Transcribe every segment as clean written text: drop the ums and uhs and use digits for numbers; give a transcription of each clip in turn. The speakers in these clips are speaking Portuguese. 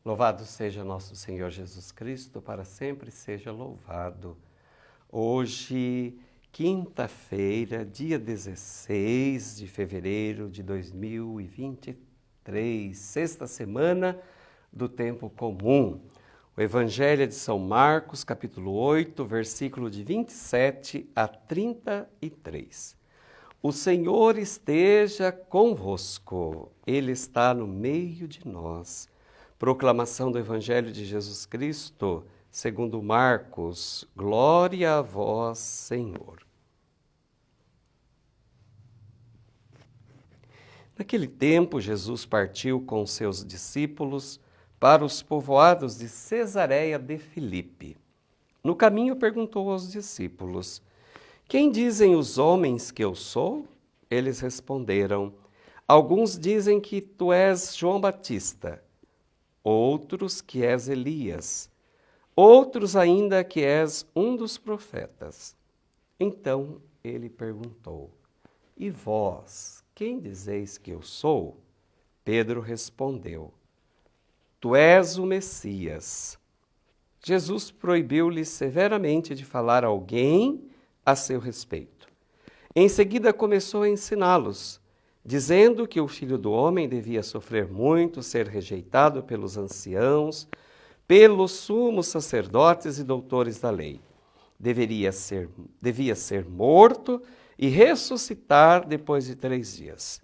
Louvado seja nosso Senhor Jesus Cristo, para sempre seja louvado. Hoje, quinta-feira, dia 16 de fevereiro de 2023, sexta semana do tempo comum. O Evangelho é de São Marcos, capítulo 8, versículo de 27 a 33. O Senhor esteja convosco, Ele está no meio de nós. Proclamação do Evangelho de Jesus Cristo, segundo Marcos. Glória a vós, Senhor. Naquele tempo, Jesus partiu com seus discípulos para os povoados de Cesareia de Filipe. No caminho, perguntou aos discípulos: quem dizem os homens que eu sou? Eles responderam: alguns dizem que tu és João Batista, outros que és Elias, outros ainda que és um dos profetas. Então ele perguntou: e vós, quem dizeis que eu sou? Pedro respondeu: tu és o Messias. Jesus proibiu-lhe severamente de falar a alguém a seu respeito. Em seguida começou a ensiná-los, dizendo que o Filho do Homem devia sofrer muito, ser rejeitado pelos anciãos, pelos sumos sacerdotes e doutores da lei. Devia ser morto e ressuscitar depois de 3 dias.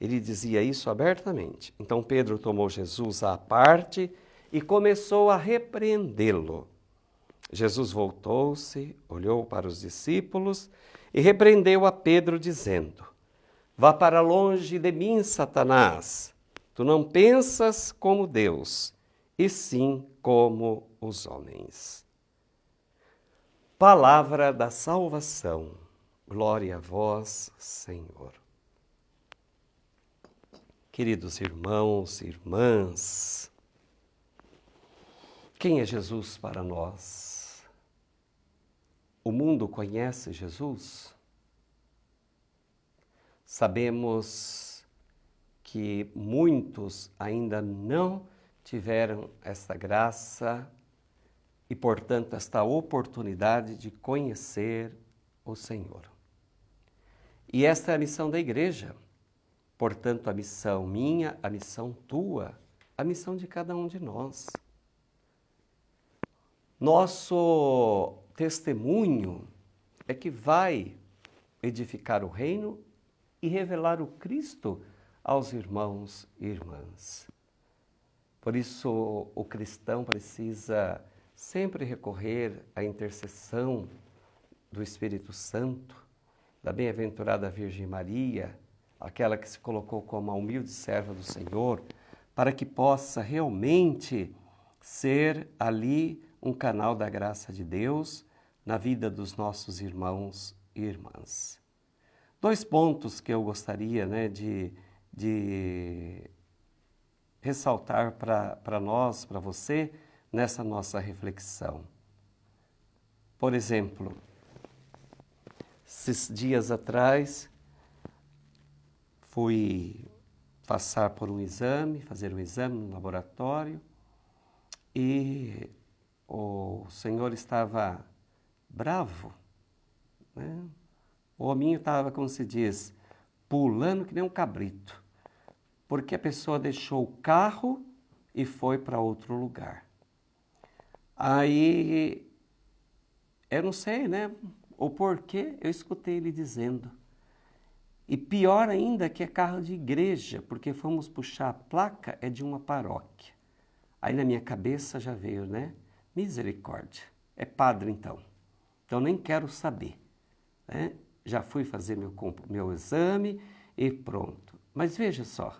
Ele dizia isso abertamente. Então Pedro tomou Jesus à parte e começou a repreendê-lo. Jesus voltou-se, olhou para os discípulos e repreendeu a Pedro, dizendo: vá para longe de mim, Satanás. Tu não pensas como Deus, e sim como os homens. Palavra da salvação. Glória a vós, Senhor. Queridos irmãos e irmãs, quem é Jesus para nós? O mundo conhece Jesus? Sabemos que muitos ainda não tiveram esta graça e, portanto, esta oportunidade de conhecer o Senhor. E esta é a missão da igreja. Portanto, a missão minha, a missão tua, a missão de cada um de nós. Nosso testemunho é que vai edificar o reino e revelar o Cristo aos irmãos e irmãs. Por isso, o cristão precisa sempre recorrer à intercessão do Espírito Santo, da bem-aventurada Virgem Maria, aquela que se colocou como a humilde serva do Senhor, para que possa realmente ser ali um canal da graça de Deus na vida dos nossos irmãos e irmãs. 2 pontos que eu gostaria de ressaltar para nós, para você, nessa nossa reflexão. Por exemplo, esses dias atrás, fui passar por fazer um exame no laboratório, e o senhor estava bravo, né? O hominho estava, como se diz, pulando que nem um cabrito, porque a pessoa deixou o carro e foi para outro lugar. Aí, eu não sei, né, o porquê, eu escutei ele dizendo. E pior ainda que é carro de igreja, porque fomos puxar a placa, é de uma paróquia. Aí na minha cabeça já veio, né? Misericórdia. É padre então. Então nem quero saber, né? Já fui fazer meu exame e pronto. Mas veja só,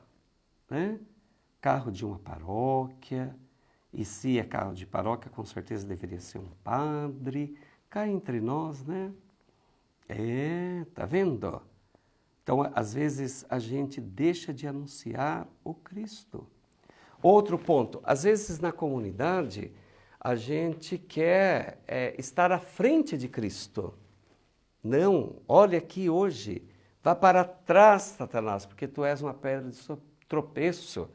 né? Carro de uma paróquia, e se é carro de paróquia, com certeza deveria ser um padre. Cá entre nós, né? Tá vendo? Então, às vezes, a gente deixa de anunciar o Cristo. Outro ponto, às vezes na comunidade, a gente quer estar à frente de Cristo. Não, olha aqui hoje, vá para trás, Satanás, porque tu és uma pedra de tropeço.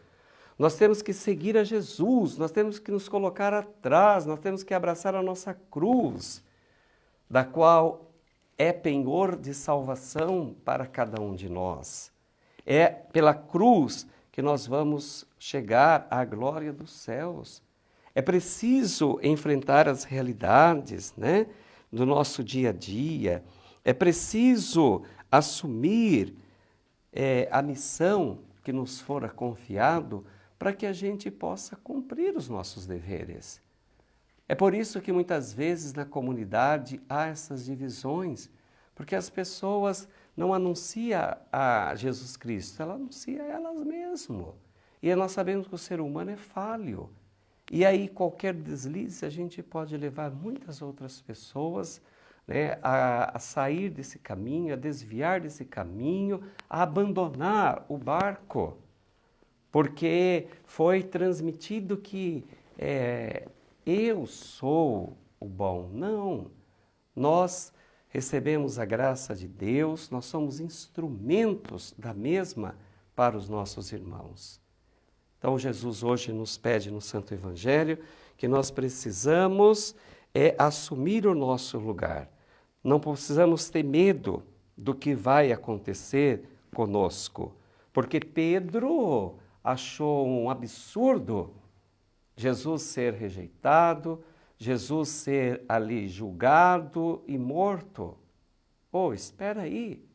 Nós temos que seguir a Jesus, nós temos que nos colocar atrás, nós temos que abraçar a nossa cruz, da qual é penhor de salvação para cada um de nós. É pela cruz que nós vamos chegar à glória dos céus. É preciso enfrentar as realidades, né, do nosso dia a dia. É preciso assumir a missão que nos fora confiado para que a gente possa cumprir os nossos deveres. É por isso que muitas vezes na comunidade há essas divisões, porque as pessoas não anunciam a Jesus Cristo, ela anuncia a elas mesmas. E nós sabemos que o ser humano é falho. E aí qualquer deslize a gente pode levar muitas outras pessoas, né, a sair desse caminho, a desviar desse caminho, a abandonar o barco, porque foi transmitido que eu sou o bom. Não, nós recebemos a graça de Deus, nós somos instrumentos da mesma para os nossos irmãos. Então Jesus hoje nos pede no Santo Evangelho que nós precisamos assumir o nosso lugar. Não precisamos ter medo do que vai acontecer conosco, porque Pedro achou um absurdo Jesus ser rejeitado, Jesus ser ali julgado e morto. Espera aí.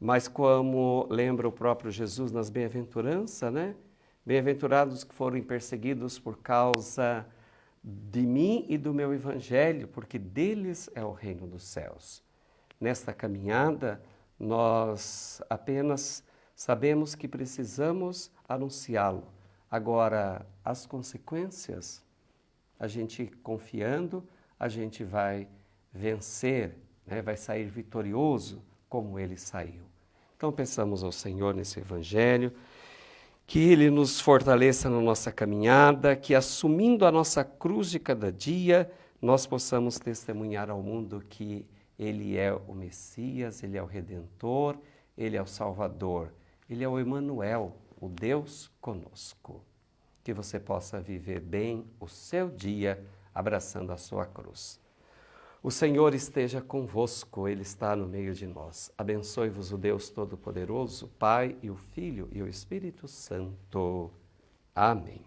Mas como lembra o próprio Jesus nas bem-aventuranças, né? Bem-aventurados que foram perseguidos por causa de mim e do meu evangelho, porque deles é o reino dos céus. Nesta caminhada, nós apenas sabemos que precisamos anunciá-lo. Agora, as consequências, a gente confiando, a gente vai vencer, né? Vai sair vitorioso como ele saiu. Então, peçamos ao Senhor nesse Evangelho que Ele nos fortaleça na nossa caminhada, que assumindo a nossa cruz de cada dia, nós possamos testemunhar ao mundo que Ele é o Messias, Ele é o Redentor, Ele é o Salvador, Ele é o Emanuel, o Deus conosco. Que você possa viver bem o seu dia abraçando a sua cruz. O Senhor esteja convosco, Ele está no meio de nós. Abençoe-vos o Deus Todo-Poderoso, Pai e o Filho e o Espírito Santo. Amém.